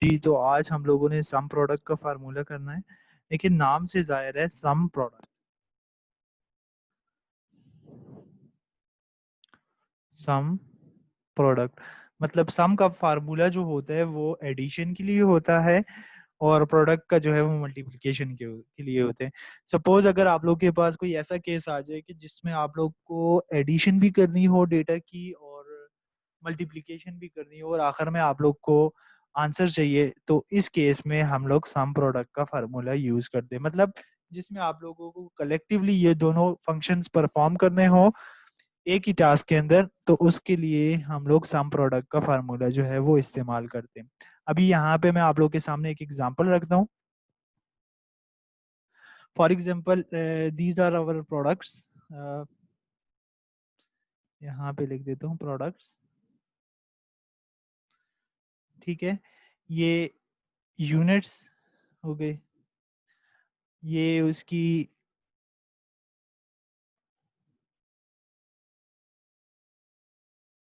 जी, तो आज हम लोगों ने सम प्रोडक्ट का फार्मूला करना है। लेकिन नाम से जाहिर है सम प्रोडक्ट। सम प्रोडक्ट मतलब सम का फार्मूला जो होता है वो एडिशन के लिए होता है, और प्रोडक्ट का जो है वो मल्टीप्लिकेशन के लिए होते हैं। सपोज अगर आप लोग के पास कोई ऐसा केस आ जाए कि जिसमें आप लोग को एडिशन भी करनी हो डेटा की, और मल्टीप्लिकेशन भी करनी हो, और आखिर में आप लोग को आंसर चाहिए, तो इस केस में हम लोग सम प्रोडक्ट का फार्मूला यूज करते हैं। मतलब जिसमें आप लोगों को कलेक्टिवली ये दोनों फंक्शंस परफॉर्म करने हो एक ही टास्क के अंदर, तो उसके लिए हम लोग सम प्रोडक्ट का फार्मूला जो है वो इस्तेमाल करते हैं। अभी यहाँ पे मैं आप लोग के सामने एक एग्जांपल रखता हूँ। For example these are our products. यहाँ पे लिख देता हूँ प्रोडक्ट्स। ठीक है, ये यूनिट्स हो गए, ये उसकी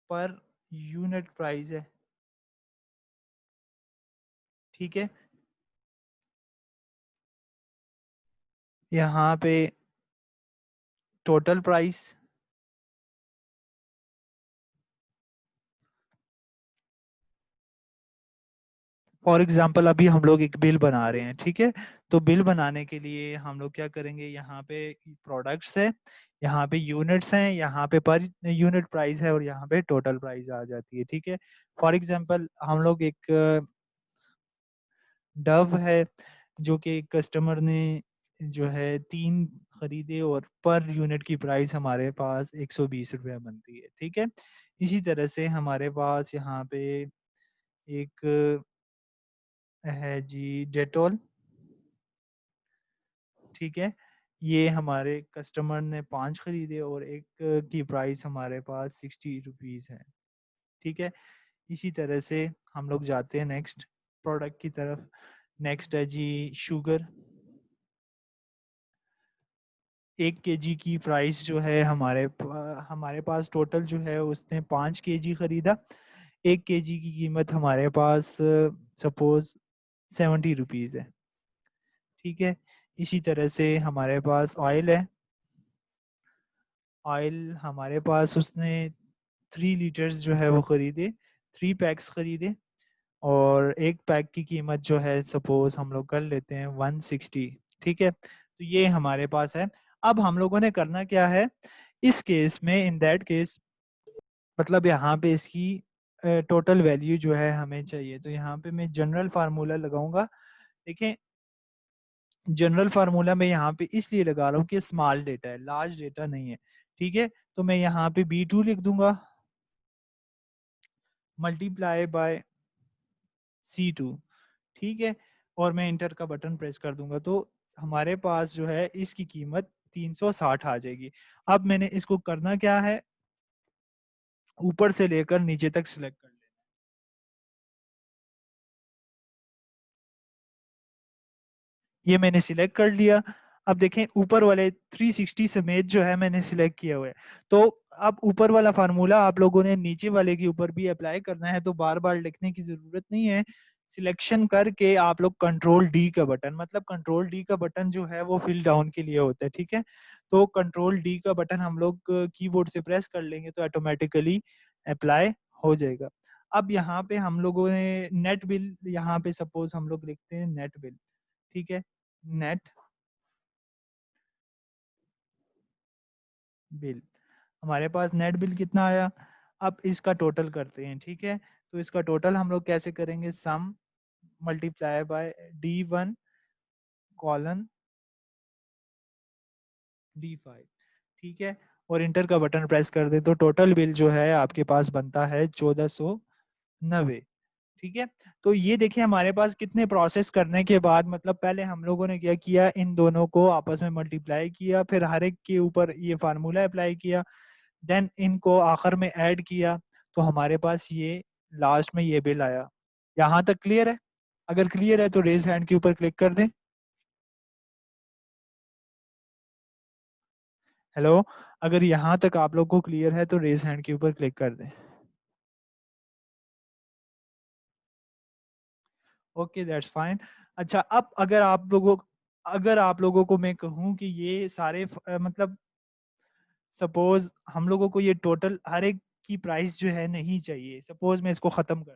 पर यूनिट प्राइस है। ठीक है, यहाँ पे टोटल प्राइस। फॉर एग्जांपल अभी हम लोग एक बिल बना रहे हैं, ठीक है। तो बिल बनाने के लिए हम लोग क्या करेंगे, यहाँ पे प्रोडक्ट्स है, यहाँ पे यूनिट्स हैं, यहाँ पे पर यूनिट प्राइस है, और यहाँ पे टोटल प्राइस आ जाती है। ठीक है, फॉर एग्जांपल हम लोग एक डव है जो कि कस्टमर ने जो है 3 खरीदे, और पर यूनिट की प्राइस हमारे पास 120 रुपया बनती है। ठीक है, इसी तरह से हमारे पास यहाँ पे एक है जी डेटोल। ठीक है, ये हमारे कस्टमर ने 5 खरीदे, और एक की प्राइस हमारे पास 60 रुपीज़ है। ठीक है, इसी तरह से हम लोग जाते हैं नेक्स्ट प्रोडक्ट की तरफ। नेक्स्ट है जी शुगर। 1 केजी की प्राइस जो है हमारे पास टोटल जो है उसने 5 केजी खरीदा। 1 केजी की कीमत हमारे पास सपोज 70 रुपीज़ है। ठीक है, इसी तरह से हमारे पास ऑयल है। ऑयल हमारे पास उसने 3 लीटर्स जो है वो खरीदे, 3 पैक्स खरीदे, और एक पैक की कीमत जो है सपोज हम लोग कर लेते हैं 160। ठीक है, तो ये हमारे पास है। अब हम लोगों ने करना क्या है इस केस में, इन दैट केस मतलब यहाँ पे इसकी टोटल वैल्यू जो है हमें चाहिए, तो यहाँ पे मैं जनरल फार्मूला लगाऊंगा। देखें, जनरल फार्मूला मैं यहाँ पे इसलिए लगा रहा हूँ कि स्मॉल डेटा है, लार्ज डेटा नहीं है। ठीक है, तो मैं यहाँ पे B2 लिख दूंगा, मल्टीप्लाई बाय C2। ठीक है, और मैं इंटर का बटन प्रेस कर दूंगा, तो हमारे पास जो है इसकी कीमत 360 आ जाएगी। अब मैंने इसको करना क्या है, ऊपर से लेकर नीचे तक सिलेक्ट कर लेना। ये मैंने सिलेक्ट कर लिया। अब देखें ऊपर वाले 360 समेत जो है मैंने सिलेक्ट किया हुआ है। तो अब ऊपर वाला फार्मूला आप लोगों ने नीचे वाले के ऊपर भी अप्लाई करना है, तो बार बार लिखने की जरूरत नहीं है। सिलेक्शन करके आप लोग कंट्रोल डी का बटन, मतलब कंट्रोल डी का बटन जो है वो फिल डाउन के लिए होता है। ठीक है, तो कंट्रोल डी का बटन हम लोग कीबोर्ड से प्रेस कर लेंगे तो ऑटोमेटिकली अप्लाई हो जाएगा। अब यहाँ पे हम लोगों ने नेट बिल, यहाँ पे सपोज हम लोग लिखते हैं नेट बिल। ठीक है, नेट बिल, हमारे पास नेट बिल कितना आया। अब इसका टोटल करते हैं। ठीक है, तो इसका टोटल हम लोग कैसे करेंगे, सम multiply by D1 colon D5। ठीक है, और इंटर का बटन प्रेस कर दे तो टोटल बिल जो है आपके पास बनता है 1490। ठीक है, तो ये देखिए हमारे पास कितने प्रोसेस करने के बाद, मतलब पहले हम लोगों ने क्या किया, इन दोनों को आपस में मल्टीप्लाई किया, फिर हर एक के ऊपर ये फार्मूला अप्लाई किया, देन इनको आखिर में ऐड किया, तो हमारे पास ये लास्ट में ये बिल आया। यहाँ तक क्लियर है? अगर क्लियर है तो रेज हैंड के ऊपर क्लिक कर दें। हेलो, अगर यहाँ तक आप लोग को क्लियर है तो रेज हैंड के ऊपर क्लिक कर दें। Okay, that's fine. अच्छा, अब अगर आप लोगों को मैं कहूँ कि ये सारे मतलब सपोज हम लोगों को ये टोटल हर एक की प्राइस जो है नहीं चाहिए, सपोज मैं इसको खत्म कर,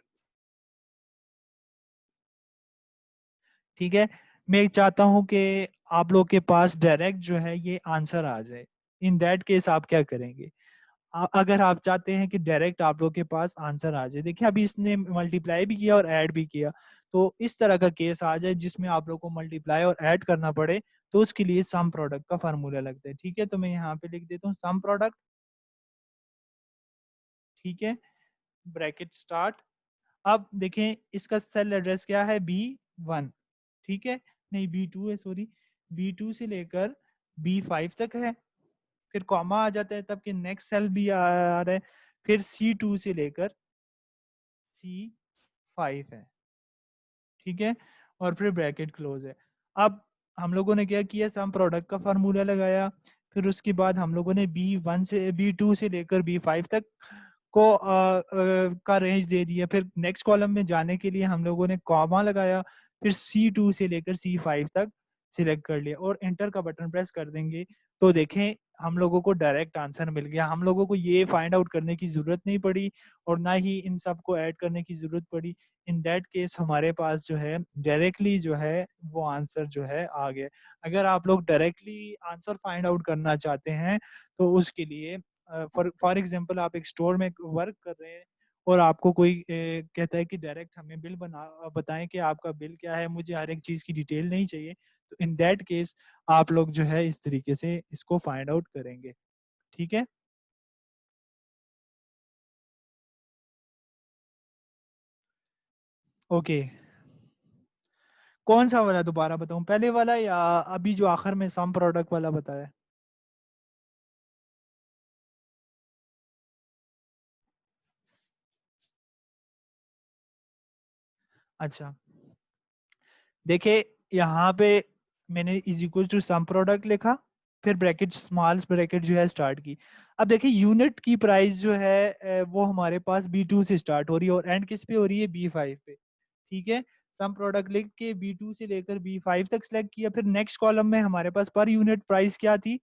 ठीक है, मैं चाहता हूं कि आप लोग के पास डायरेक्ट जो है ये आंसर आ जाए। इन दैट केस आप क्या करेंगे? अगर आप चाहते हैं कि डायरेक्ट आप लोग के पास आंसर आ जाए, देखिए अभी इसने मल्टीप्लाई भी किया और ऐड भी किया, तो इस तरह का केस आ जाए जिसमें आप लोग को मल्टीप्लाई और ऐड करना पड़े, तो उसके लिए सम प्रोडक्ट का फार्मूला लगता है। ठीक है, तो मैं यहाँ पे लिख देता हूँ सम प्रोडक्ट। ठीक है, ब्रैकेट स्टार्ट। अब देखें इसका सेल एड्रेस क्या है, B1। ठीक है, नहीं B2 है, सॉरी, B2 से लेकर B5 तक है, फिर कॉमा आ जाता है तब कि नेक्स्ट सेल भी आ रहा है, फिर C2 से लेकर C5 है। ठीक है, और फिर ब्रैकेट क्लोज है। अब हम लोगों ने क्या किया, सम प्रोडक्ट का फार्मूला लगाया, फिर उसके बाद हम लोगों ने B2 से लेकर B5 तक को का रेंज दे दिया, फिर नेक्स्ट कॉलम में जाने के लिए हम लोगों ने कॉमा लगाया, फिर C2 से लेकर C5 तक सिलेक्ट कर लिया और एंटर का बटन प्रेस कर देंगे, तो देखें हम लोगों को डायरेक्ट आंसर मिल गया। हम लोगों को ये फाइंड आउट करने की जरूरत नहीं पड़ी और ना ही इन सब को ऐड करने की जरूरत पड़ी। इन दैट केस हमारे पास जो है डायरेक्टली जो है वो आंसर जो है आ गया। अगर आप लोग डायरेक्टली आंसर फाइंड आउट करना चाहते हैं तो उसके लिए फॉर एग्जांपल आप एक स्टोर में वर्क कर रहे हैं और आपको कोई कहता है कि डायरेक्ट हमें बिल बताएं कि आपका बिल क्या है, मुझे हर एक चीज की डिटेल नहीं चाहिए, तो इन दैट केस आप लोग जो है इस तरीके से इसको फाइंड आउट करेंगे। ठीक है, ओके। कौन सा वाला दोबारा बताऊं, पहले वाला या अभी जो आखिर में सम प्रोडक्ट वाला बताया? अच्छा, देखिए यहाँ पे मैंने is equal to sum product लिखा, फिर ब्रैकेट स्मॉल ब्रैकेट जो है स्टार्ट की। अब देखिए यूनिट की प्राइस जो है वो हमारे पास B2 से स्टार्ट हो रही है और एंड किस पे हो रही है, B5 पे। ठीक है, सम प्रोडक्ट लिख के B2 से लेकर B5 तक सिलेक्ट किया, फिर नेक्स्ट कॉलम में हमारे पास पर यूनिट प्राइस क्या थी,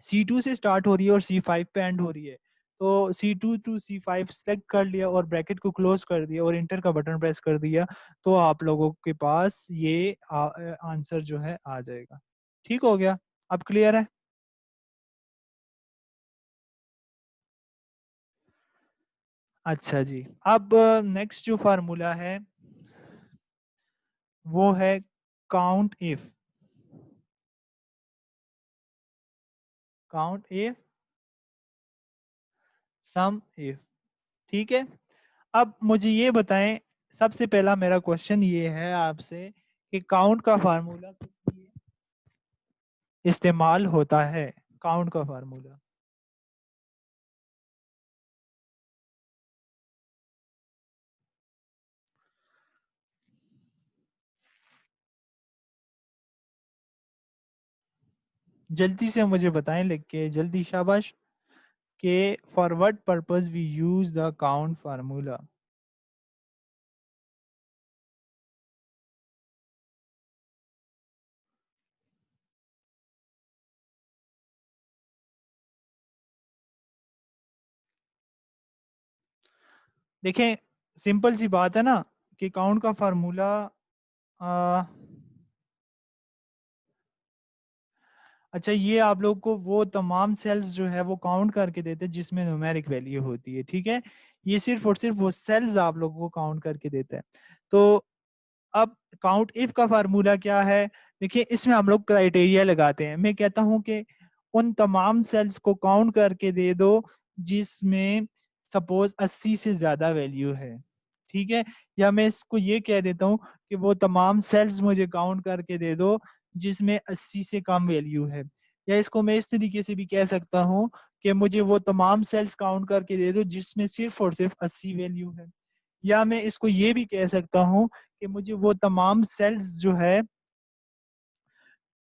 C2 से स्टार्ट हो रही है और C5 पे एंड हो रही है, तो C2 टू C5 सेलेक्ट कर लिया और ब्रैकेट को क्लोज कर दिया और इंटर का बटन प्रेस कर दिया, तो आप लोगों के पास ये आंसर जो है आ जाएगा। ठीक हो गया, अब क्लियर है? अच्छा जी, अब नेक्स्ट जो फार्मूला है वो है count if. Count if, sum if. ठीक है, अब मुझे ये बताएं, सबसे पहला मेरा क्वेश्चन ये है आपसे कि काउंट का फार्मूला किस लिए इस्तेमाल होता है? काउंट का फार्मूला, जल्दी से मुझे बताएं लिख के, जल्दी, शाबाश। के for what purpose we use the count formula? देखें, सिंपल सी बात है ना कि काउंट का फार्मूला, अच्छा, ये आप लोग को वो तमाम सेल्स जो है वो काउंट करके देते हैं जिसमें न्यूमेरिक वैल्यू होती है। ठीक है, ये सिर्फ और सिर्फ वो सेल्स आप लोगों को काउंट करके देता है। तो अब काउंट इफ का फार्मूला क्या है? देखिए इसमें हम लोग क्राइटेरिया लगाते हैं। मैं कहता हूं कि उन तमाम सेल्स को काउंट करके दे दो जिसमें सपोज 80 से ज्यादा वैल्यू है। ठीक है, या मैं इसको ये कह देता हूँ कि वो तमाम सेल्स मुझे काउंट करके दे दो जिसमें 80 से कम वैल्यू है। या इसको मैं इस तरीके से भी कह सकता हूँ कि मुझे वो तमाम सेल्स काउंट करके दे दो जिसमें सिर्फ और सिर्फ 80 वैल्यू है। या मैं इसको ये भी कह सकता हूँ कि मुझे वो तमाम सेल्स जो है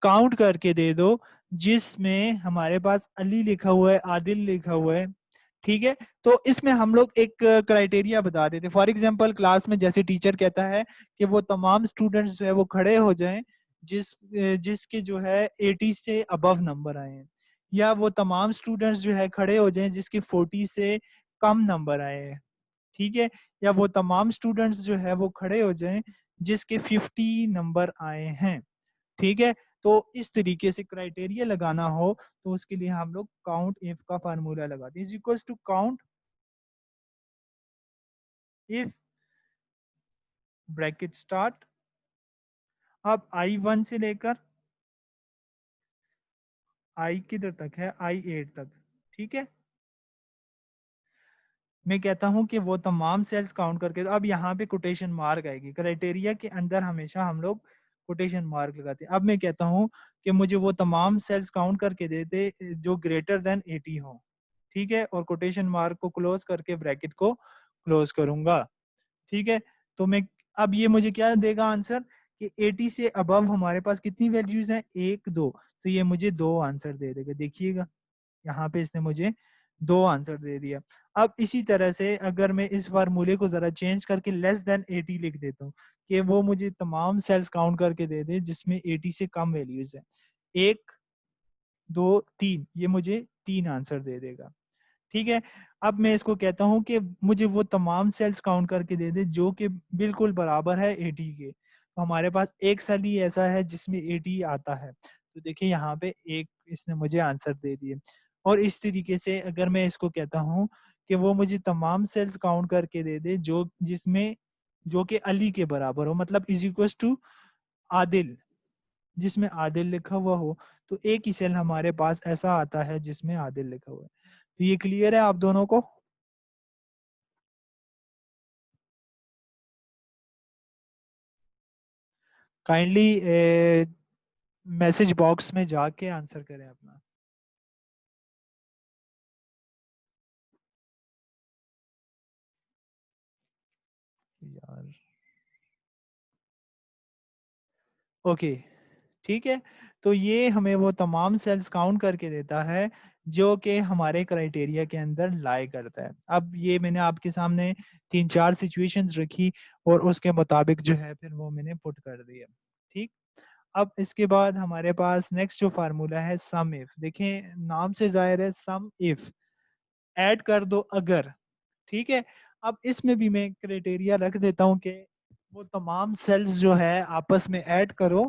काउंट करके दे दो जिसमें हमारे पास अली लिखा हुआ है, आदिल लिखा हुआ है। ठीक है, तो इसमें हम लोग एक क्राइटेरिया बता देते। फॉर एग्जांपल क्लास में जैसे टीचर कहता है कि वो तमाम स्टूडेंट्स जो है वो खड़े हो जाएं जिसके जो है 80 से अबव नंबर आए हैं, या वो तमाम स्टूडेंट्स जो है खड़े हो जाएं जिसके 40 से कम नंबर आए हैं, ठीक है, या वो तमाम स्टूडेंट्स जो है वो खड़े हो जाएं जिसके 50 नंबर आए हैं, ठीक है। तो इस तरीके से क्राइटेरिया लगाना हो तो उसके लिए हम लोग काउंट इफ का फार्मूला लगाते हैं, is equals to count if bracket start, अब I1 से लेकर आई किधर तक है, I8 तक, ठीक है। मैं कहता हूं कि वो तमाम सेल्स काउंट करके, तो अब यहाँ पे कोटेशन मार्क आएगी, क्राइटेरिया के अंदर हमेशा हम लोग कोटेशन मार्क लगाते हैं। अब मैं कहता हूं कि मुझे वो तमाम सेल्स काउंट करके दे दे जो ग्रेटर देन 80 हो, ठीक है, और कोटेशन मार्क को क्लोज करके ब्रैकेट को क्लोज करूंगा, ठीक है। तो मैं, अब ये मुझे क्या देगा आंसर कि 80 से अबव हमारे पास कितनी वैल्यूज हैं, 1 2, तो ये मुझे 2 आंसर दे देगा, देखिएगा यहाँ पे इसने मुझे 2 आंसर दे दिया। अब इसी तरह से अगर मैं इस फार्मूले को जरा चेंज करके लेस देन 80 लिख देता हूँ कि वो मुझे तमाम सेल्स काउंट करके दे दे जिसमें 80 से कम वैल्यूज है, 1 2 3, ये मुझे 3 आंसर दे देगा, ठीक है। अब मैं इसको कहता हूं कि मुझे वो तमाम सेल्स काउंट करके दे दे जो कि बिल्कुल बराबर है 80 के, तो हमारे पास एक सेल ही ऐसा है जिसमें 80 आता है, तो देखिए यहाँ पे एक इसने मुझे आंसर दे दिए। और इस तरीके से अगर मैं इसको कहता हूँ कि वो मुझे तमाम सेल्स काउंट करके दे दे जो जिसमें जो कि अली के बराबर हो, मतलब इज इक्वल टू आदिल, जिसमें आदिल लिखा हुआ हो, तो एक ही सेल हमारे पास ऐसा आता है जिसमें आदिल लिखा हुआ है। तो ये क्लियर है आप दोनों को? काइंडली मैसेज बॉक्स में जाके आंसर करें अपना। यार ओके, ठीक है, तो ये हमें वो तमाम सेल्स काउंट करके देता है जो कि हमारे क्राइटेरिया के अंदर लाई करता है। अब ये मैंने आपके सामने 3 4 सिचुएशंस रखी और उसके मुताबिक जो है फिर वो मैंने पुट कर दिया, ठीक। अब इसके बाद हमारे पास नेक्स्ट जो फार्मूला है सम इफ, देखें नाम से जाहिर है सम इफ, ऐड कर दो अगर, ठीक है। अब इसमें भी मैं क्राइटेरिया रख देता हूं कि वो तमाम सेल्स जो है आपस में ऐड करो,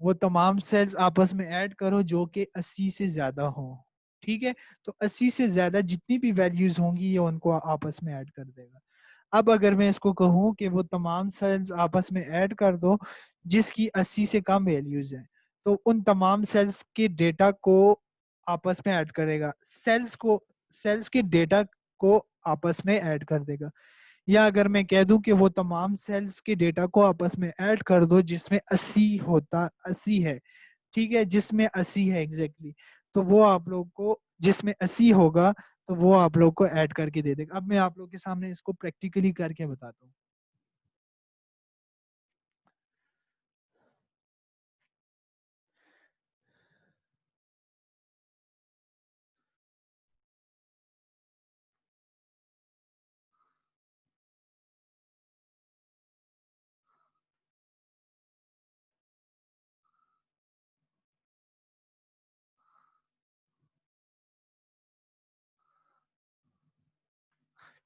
वो तमाम सेल्स आपस में ऐड करो जो कि 80 से ज्यादा हो, ठीक है। तो 80 से ज्यादा जितनी भी वैल्यूज होंगी ये उनको आपस में ऐड कर देगा। अब अगर मैं इसको कहूँ कि वो तमाम सेल्स आपस में ऐड कर दो जिसकी 80 से कम वैल्यूज हैं, तो उन तमाम सेल्स के डेटा को आपस में ऐड करेगा, सेल्स के डेटा को आपस में ऐड कर देगा। या अगर मैं कह दूं कि वो तमाम सेल्स के डेटा को आपस में ऐड कर दो जिसमें 80 है, ठीक है, जिसमें 80 है एग्जैक्टली, तो वो आप लोग को जिसमें 80 होगा तो वो आप लोग को ऐड करके दे देगा। अब मैं आप लोग के सामने इसको प्रैक्टिकली करके बताता हूँ।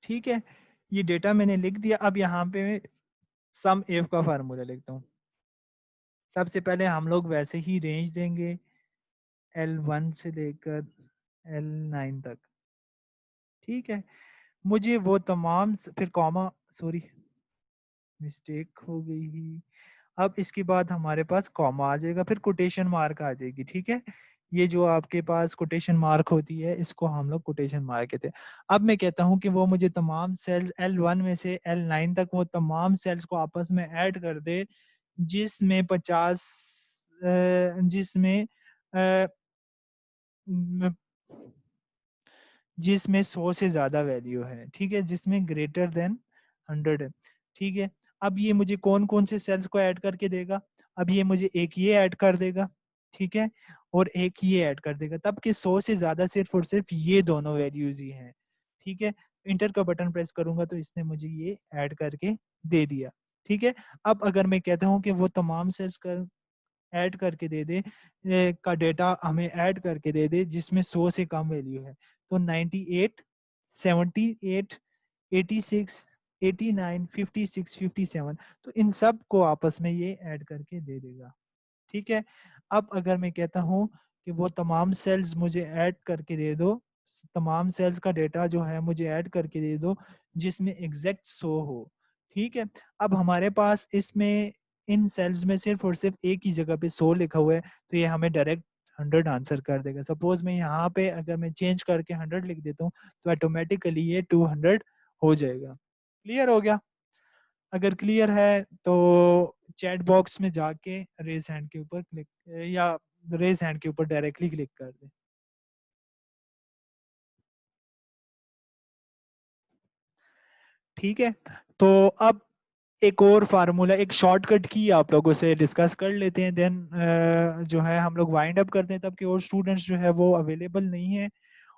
ठीक है, ये डेटा मैंने लिख दिया। अब यहाँ पे मैं सम एफ का फार्मूला लिखता हूँ। सबसे पहले हम लोग वैसे ही रेंज देंगे L1 से लेकर L9 तक, ठीक है। मुझे वो तमाम फिर कॉमा, सॉरी मिस्टेक हो गई ही। अब इसके बाद हमारे पास कॉमा आ जाएगा, फिर कोटेशन मार्क आ जाएगी, ठीक है। ये जो आपके पास कोटेशन मार्क होती है इसको हम लोग कोटेशन मार्क कहते हैं। अब मैं कहता हूं कि वो मुझे तमाम सेल्स L1 में से L9 तक वो तमाम सेल्स को आपस में ऐड कर दे जिसमें 50 जिसमें अ, म- जिसमें 100 से ज्यादा वैल्यू है, ठीक है, जिसमें ग्रेटर देन 100 है, ठीक है। अब ये मुझे कौन कौन से सेल्स को ऐड करके देगा, अब ये मुझे एक ये ऐड कर देगा, ठीक है, और एक ये ऐड कर देगा, तब कि 100 से ज्यादा सिर्फ और सिर्फ ये दोनों वैल्यूज ही हैं। ठीक है, इंटर का बटन प्रेस करूंगा तो इसने मुझे ये ऐड करके दे दिया। ठीक है, अब अगर मैं कहता हूँ कि वो तमाम सेल्स का ऐड करके दे दे, का डेटा हमें ऐड करके दे दे जिसमें 100 से कम वैल्यू है, तो 98, 78, 86, 89, 56, 57, तो इन सब को आपस में ये ऐड करके दे देगा। ठीक है, अब अगर मैं कहता हूँ कि वो तमाम सेल्स मुझे ऐड करके दे दो, तमाम सेल्स का डेटा जो है मुझे ऐड करके दे दो जिसमें एग्जैक्ट 100 हो। ठीक है, अब हमारे पास इसमें इन सेल्स में सिर्फ और सिर्फ एक ही जगह पे 100 लिखा हुआ है, तो ये हमें डायरेक्ट 100 आंसर कर देगा। सपोज मैं यहाँ पे अगर मैं चेंज करके 100 लिख देता हूँ तो ऑटोमेटिकली ये 200 हो जाएगा। क्लियर हो गया? अगर क्लियर है तो चैट बॉक्स में जाके रेज हैंड के ऊपर क्लिक, या रेज हैंड के ऊपर डायरेक्टली क्लिक कर दे। ठीक है, तो अब एक और फार्मूला, एक शॉर्टकट की आप लोगों से डिस्कस कर लेते हैं, देन जो है हम लोग वाइंड अप करते हैं, तब कि और स्टूडेंट्स जो है वो अवेलेबल नहीं है।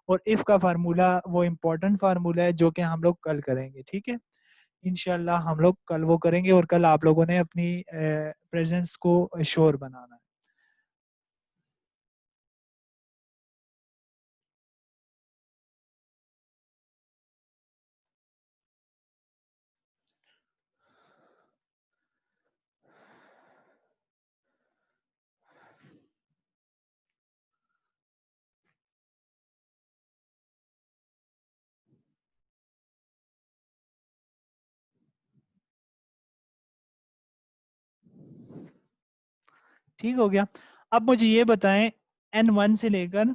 और इफ का फार्मूला वो इम्पोर्टेंट फार्मूला है जो कि हम लोग कल करेंगे। ठीक है, इंशाल्लाह हम लोग कल वो करेंगे, और कल आप लोगों ने अपनी प्रेजेंस को श्योर बनाना है। ठीक हो गया? अब मुझे ये बताएं, N1 से लेकर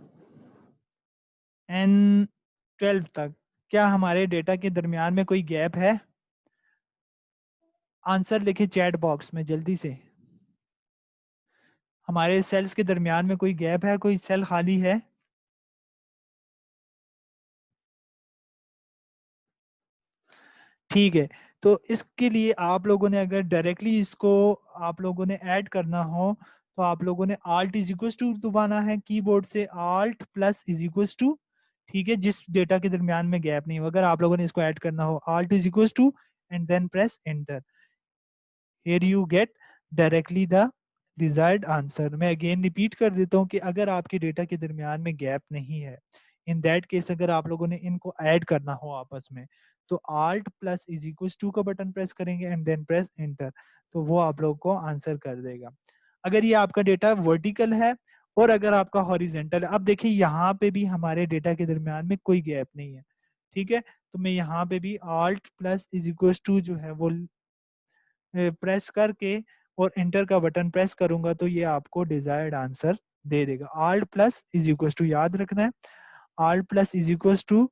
N12 तक क्या हमारे डेटा के दरमियान में कोई गैप है? आंसर लिखे चैट बॉक्स में जल्दी से। हमारे सेल्स के दरमियान में कोई गैप है, कोई सेल खाली है? ठीक है, तो इसके लिए आप लोगों ने अगर डायरेक्टली इसको आप लोगों ने ऐड करना हो तो आप लोगों ने आल्ट इज इक्वल टू दबाना है कीबोर्ड से, alt plus is equal to. ठीक है, जिस डेटा के दरमियान में गैप नहीं हो, अगर आप लोगों ने इसको ऐड करना हो, alt is equal to and then press enter. here you get directly the desired answer। मैं अगेन रिपीट कर देता हूँ कि अगर आपके डेटा के दरमियान में गैप नहीं है, इन दैट केस अगर आप लोगों ने इनको ऐड करना हो आपस में, तो alt plus is equal to का बटन प्रेस करेंगे एंड देन प्रेस एंटर, तो वो आप लोग को आंसर कर देगा। अगर ये आपका डेटा वर्टिकल है और अगर आपका हॉरिजेंटल है, अब देखिए यहाँ पे भी हमारे डेटा के दरमियान में कोई गैप नहीं है। ठीक है, तो मैं यहाँ पे भी alt plus is equal to जो है वो प्रेस करके और एंटर का बटन प्रेस करूंगा तो ये आपको डिजायर्ड आंसर दे देगा। Alt plus is equal to याद रखना है, alt plus is equal to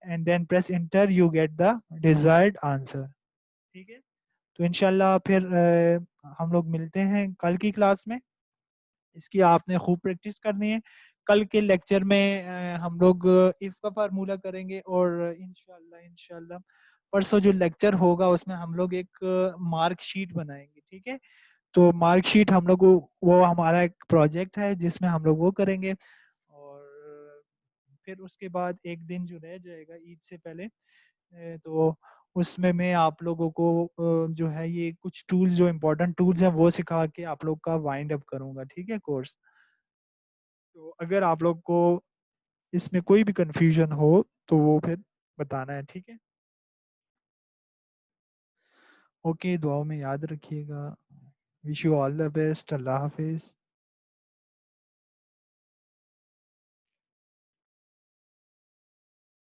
and then press enter, you get the desired answer. ठीक है, तो इनशाला फिर हम लोग मिलते हैं कल की क्लास में। इसकी आपने खूब प्रैक्टिस करनी है। कल के लेक्चर में हम लोग इफ का फार्मूला करेंगे, और इंशाल्लाह इंशाल्लाह परसों जो लेक्चर होगा उसमें हम लोग एक मार्क शीट बनाएंगे। ठीक है, तो मार्क शीट हम लोग वो हमारा एक प्रोजेक्ट है जिसमें हम लोग वो करेंगे। और फिर उसके बाद एक दिन जो रह जाएगा ईद से पहले, तो उसमें मैं आप लोगों को जो है ये कुछ टूल्स, जो इम्पोर्टेंट टूल्स हैं वो सिखा के आप लोग का वाइंड अप करूंगा। ठीक है कोर्स, तो अगर आप लोग को इसमें कोई भी कंफ्यूजन हो तो वो फिर बताना है। ठीक है, ओके, दुआओं में याद रखिएगा। Wish you all the best. Allah Hafiz.